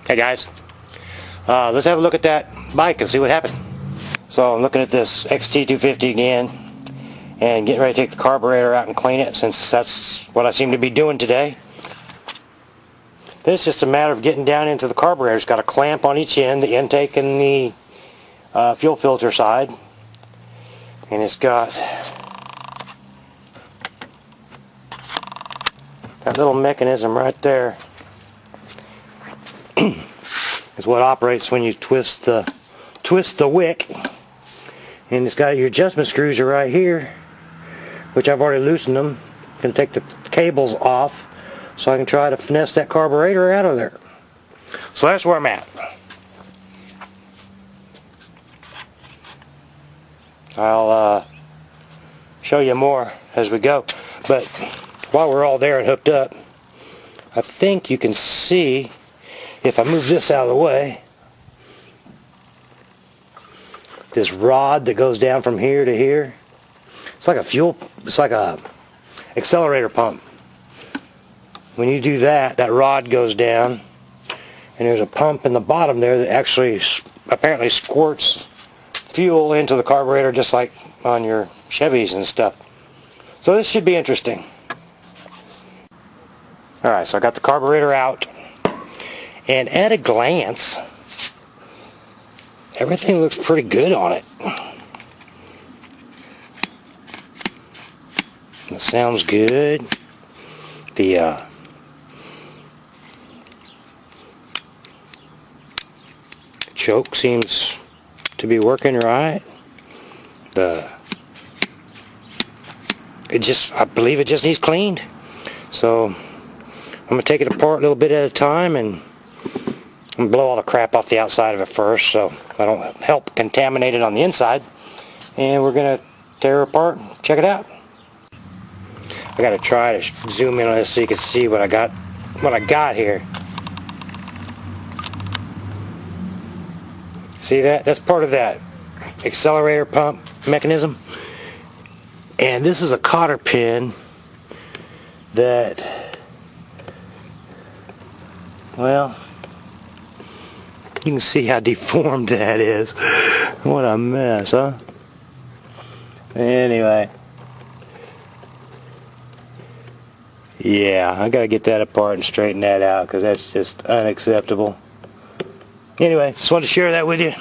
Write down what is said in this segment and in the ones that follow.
Hey guys, let's have a look at that bike and see what happened. So I'm looking at this XT250 again and getting ready to take the carburetor out and clean it, since that's what I seem to be doing today. Then it's just a matter of getting down into the carburetor. It's got a clamp on each end, the intake and the fuel filter side, and it's got that little mechanism right there. Is what operates when you twist the wick, and it's got your adjustment screws are right here, which I've already loosened them. I'm going to take the cables off so I can try to finesse that carburetor out of there. So that's where I'm at. I'll show you more as we go, but while we're all there and hooked up, I think you can see, if I move this out of the way, this rod that goes down from here to here. It's like a accelerator pump. When you do that, that rod goes down, and there's a pump in the bottom there that actually apparently squirts fuel into the carburetor, just like on your Chevys and stuff. So this should be interesting. Alright, so I got the carburetor out, and at a glance, everything looks pretty good on it. It sounds good. The choke seems to be working right. I believe it just needs cleaned. So I'm going to take it apart a little bit at a time, and I'm going to blow all the crap off the outside of it first so I don't help contaminate it on the inside. And we're going to tear it apart and check it out. I got to try to zoom in on this so you can see what I got here. See that? That's part of that accelerator pump mechanism. And this is a cotter pin that, well, you can see how deformed that is. What a mess, huh? Anyway. Yeah, I gotta get that apart and straighten that out, because that's just unacceptable. Anyway, just wanted to share that with you.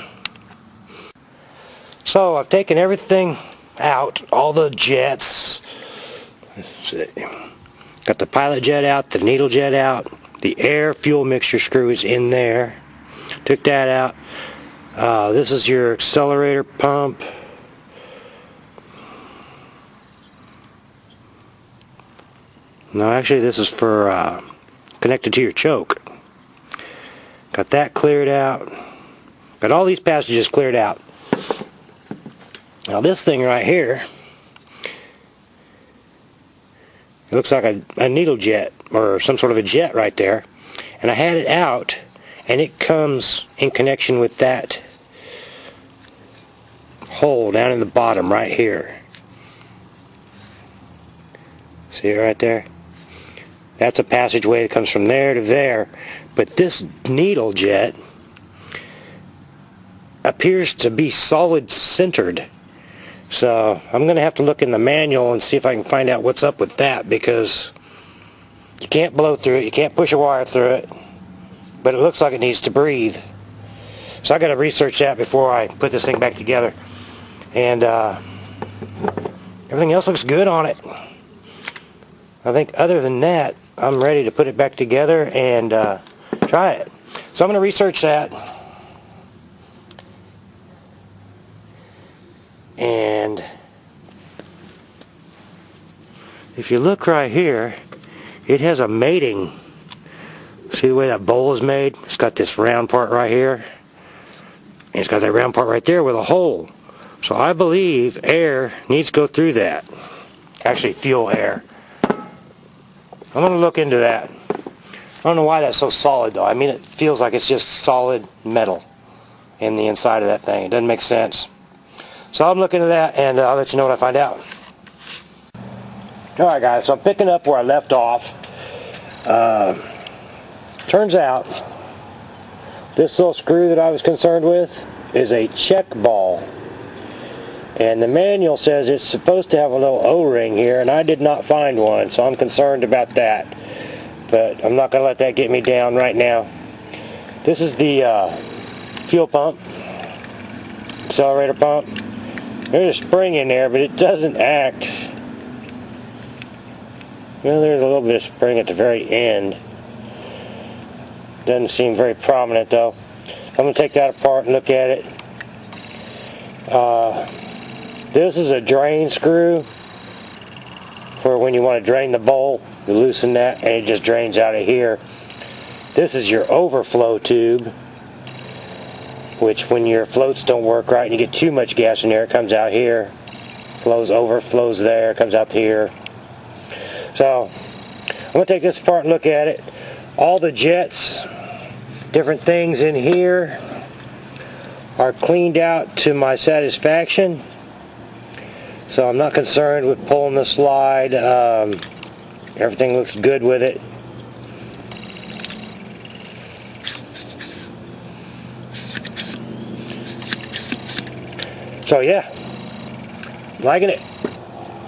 So I've taken everything out, all the jets. Got the pilot jet out, the needle jet out, the air fuel mixture screw is in there. Took that out. This is your accelerator pump. No, actually this is for connected to your choke. Got that cleared out. Got all these passages cleared out. Now this thing right here, it looks like a needle jet or some sort of a jet right there. And I had it out, and it comes in connection with that hole down in the bottom right here. See it right there? That's a passageway that comes from there to there. But this needle jet appears to be solid centered. So I'm going to have to look in the manual and see if I can find out what's up with that, because you can't blow through it, you can't push a wire through it, but it looks like it needs to breathe. So I got to research that before I put this thing back together. And everything else looks good on it. I think other than that, I'm ready to put it back together and try it. So I'm going to research that. And if you look right here, it has a mating. See the way that bowl is made? It's got this round part right here, and it's got that round part right there with a hole. So I believe air needs to go through that. Actually, fuel air. I'm going to look into that. I don't know why that's so solid though. I mean, it feels like it's just solid metal in the inside of that thing. It doesn't make sense. So I'm looking at that, and I'll let you know what I find out. Alright guys, so I'm picking up where I left off. Turns out This little screw that I was concerned with is a check ball. And the manual says it's supposed to have a little O-ring here, and I did not find one, so I'm concerned about that. But I'm not going to let that get me down right now. This is the fuel pump, accelerator pump. There's a spring in there, but it doesn't act. Well, there's a little bit of spring at the very end. Doesn't seem very prominent though. I'm going to take that apart and look at it. This is a drain screw for when you want to drain the bowl. You loosen that and it just drains out of here. This is your overflow tube, which when your floats don't work right and you get too much gas in there, it comes out here. Flows over, flows there, comes out here. So I'm going to take this apart and look at it. All the jets, different things in here are cleaned out to my satisfaction. So I'm not concerned with pulling the slide. Everything looks good with it. So yeah, liking it.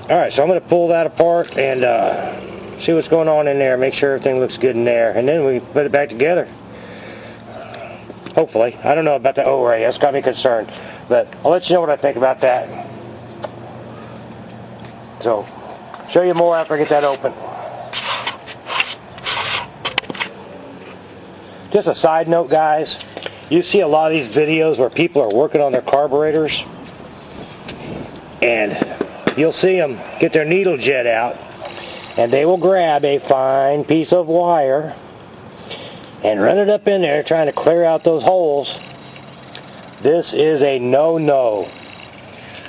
Alright, so I'm going to pull that apart and see what's going on in there, make sure everything looks good in there, and then we put it back together. Hopefully. I don't know about the O-ring, that's got me concerned, but I'll let you know what I think about that. So, show you more after I get that open. Just a side note, guys, you see a lot of these videos where people are working on their carburetors, and you'll see them get their needle jet out, and they will grab a fine piece of wire and run it up in there trying to clear out those holes. This is a no-no.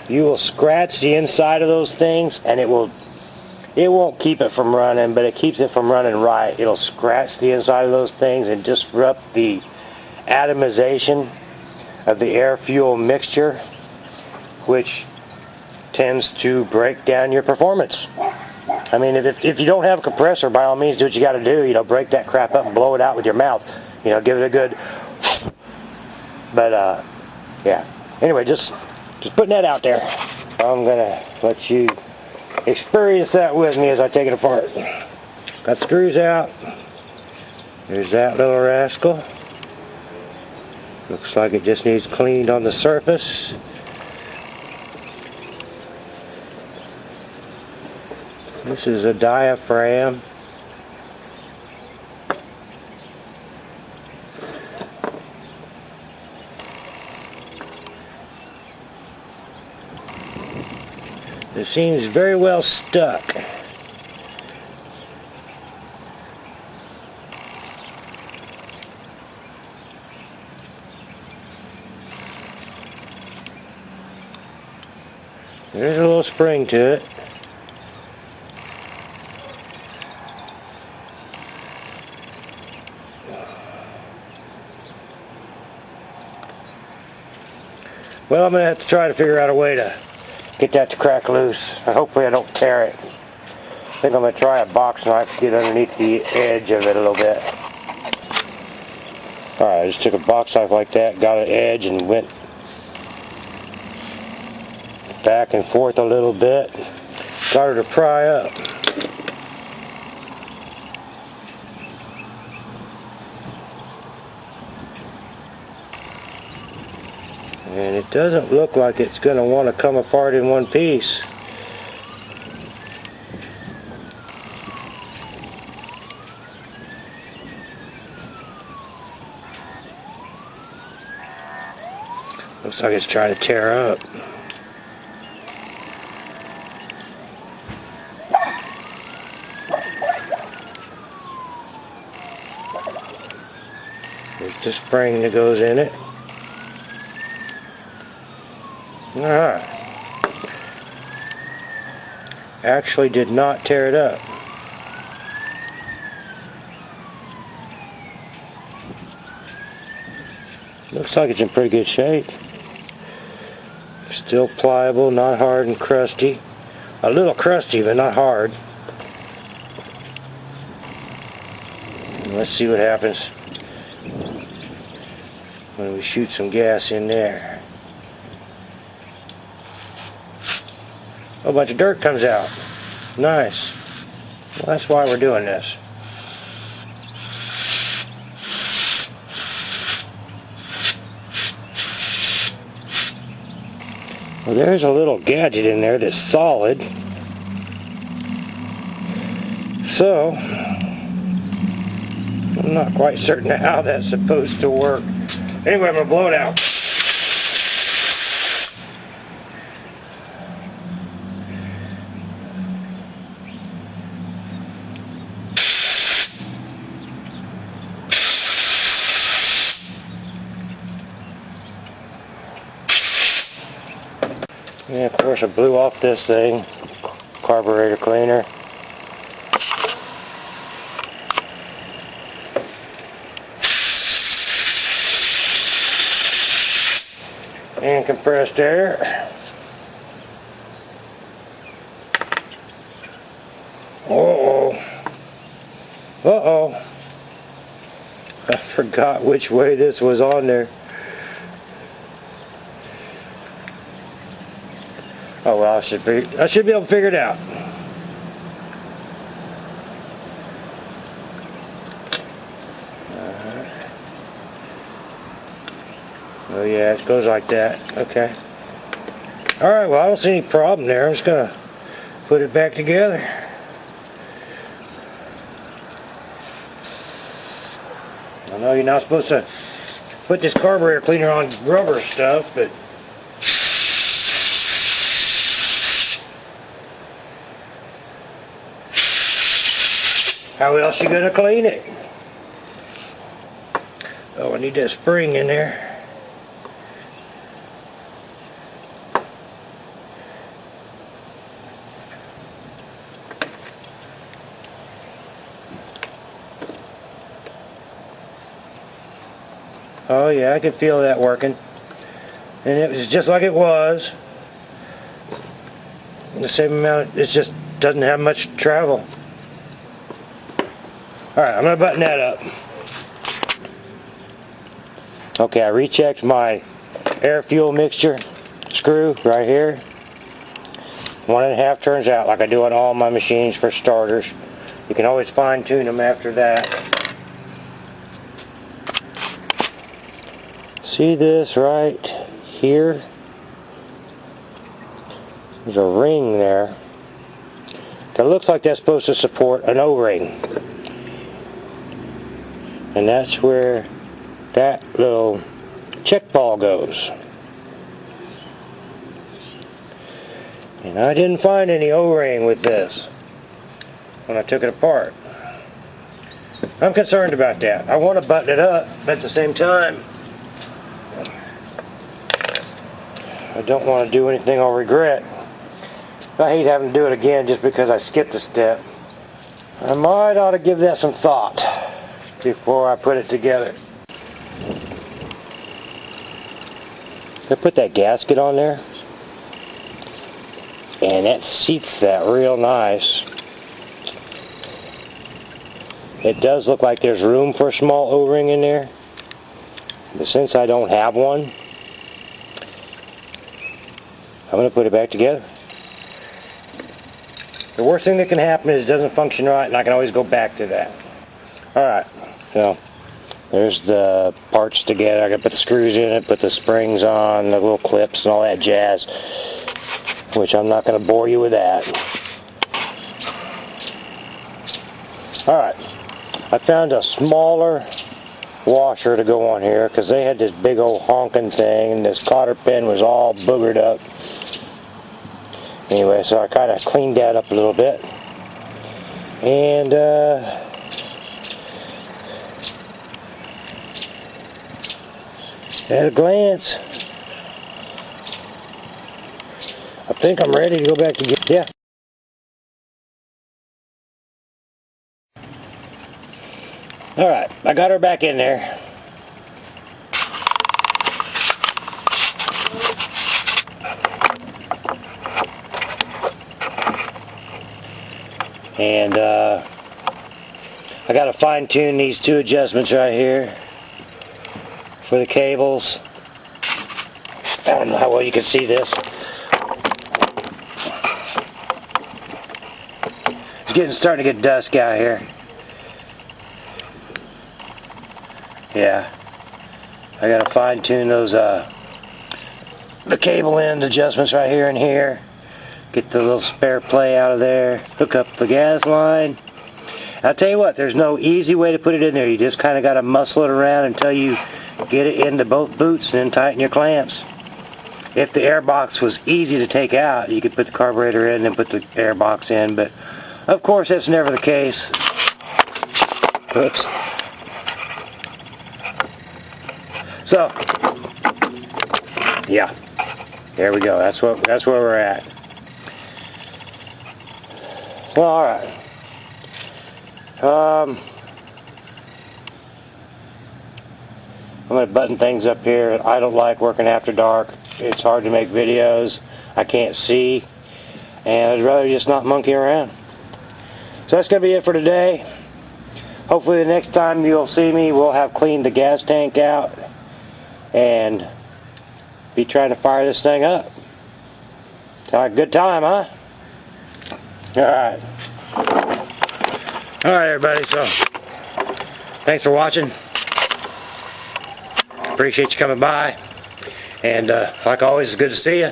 You will scratch the inside of those things, and it won't keep it from running, but it keeps it from running right. It'll scratch the inside of those things and disrupt the atomization of the air-fuel mixture, which tends to break down your performance. I mean, if you don't have a compressor, by all means do what you got to do. You know, break that crap up and blow it out with your mouth. You know, give it a good. But yeah. Anyway, just putting that out there. I'm gonna let you experience that with me as I take it apart. Got screws out. There's that little rascal. Looks like it just needs cleaned on the surface. This is a diaphragm. It seems very well stuck. There's a little spring to it. Well, I'm going to have to try to figure out a way to get that to crack loose. Hopefully I don't tear it. I think I'm going to try a box knife to get underneath the edge of it a little bit. Alright, I just took a box knife like that, got an edge, and went back and forth a little bit. Got her to pry up. And it doesn't look like it's going to want to come apart in one piece. Looks like it's trying to tear up. There's the spring that goes in it. Alright. Actually did not tear it up. Looks like it's in pretty good shape. Still pliable, not hard and crusty. A little crusty, but not hard. Let's see what happens. when we shoot some gas in there. A bunch of dirt comes out. Nice. Well, that's why we're doing this. Well, there's a little gadget in there that's solid. So, I'm not quite certain how that's supposed to work. Anyway, I'm going to blow it out. And of course I blew off this thing, carburetor cleaner. And compressed air. Uh-oh. Uh-oh. I forgot which way this was on there. Oh well, I should be able to figure it out. Oh yeah, it goes like that. Okay. Alright, well I don't see any problem there. I'm just going to put it back together. I know you're not supposed to put this carburetor cleaner on rubber stuff, but how else you going to clean it? Oh, I need that spring in there. Oh yeah, I could feel that working. And it was just like it was. The same amount, it just doesn't have much travel. Alright, I'm going to button that up. Okay, I rechecked my air-fuel mixture screw right here. 1.5 turns out like I do on all my machines for starters. You can always fine-tune them after that. See this right here? There's a ring there that looks like that's supposed to support an O-ring. And that's where that little check ball goes. And I didn't find any O-ring with this when I took it apart. I'm concerned about that. I want to button it up, but at the same time, I don't want to do anything I'll regret. I hate having to do it again just because I skipped a step. I might ought to give that some thought before I put it together. I put that gasket on there, and that seats that real nice. It does look like there's room for a small O-ring in there, but since I don't have one, I'm going to put it back together. The worst thing that can happen is it doesn't function right, and I can always go back to that. Alright, so there's the parts together. I got to put the screws in it, put the springs on, the little clips and all that jazz, which I'm not going to bore you with that. Alright, I found a smaller washer to go on here because they had this big old honking thing and this cotter pin was all boogered up. Anyway, so I kind of cleaned that up a little bit. And at a glance, I think I'm ready to go back to get, yeah. Alright, I got her back in there. And I got to fine tune these two adjustments right here. for the cables. I don't know how well you can see this. It's starting to get dusk out here. Yeah, I gotta fine tune those the cable end adjustments right here and here. Get the little spare play out of there. Hook up the gas line. I'll tell you what, there's no easy way to put it in there. You just kind of got to muscle it around until you get it into both boots and then tighten your clamps. If the air box was easy to take out, you could put the carburetor in and put the air box in, but of course that's never the case. Oops. So, yeah, there we go. That's where we're at. Well, all right. I'm going to button things up here. I don't like working after dark. It's hard to make videos. I can't see. And I'd rather just not monkey around. So that's going to be it for today. Hopefully the next time you'll see me, we'll have cleaned the gas tank out and be trying to fire this thing up. Sound like a good time, huh? Alright. Alright everybody, so thanks for watching. Appreciate you coming by. And like always, it's good to see you.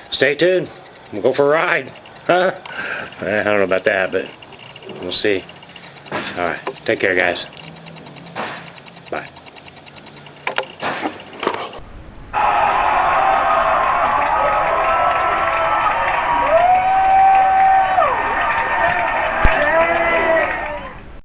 Stay tuned. We'll go for a ride. Huh? I don't know about that, but we'll see. Alright, take care guys.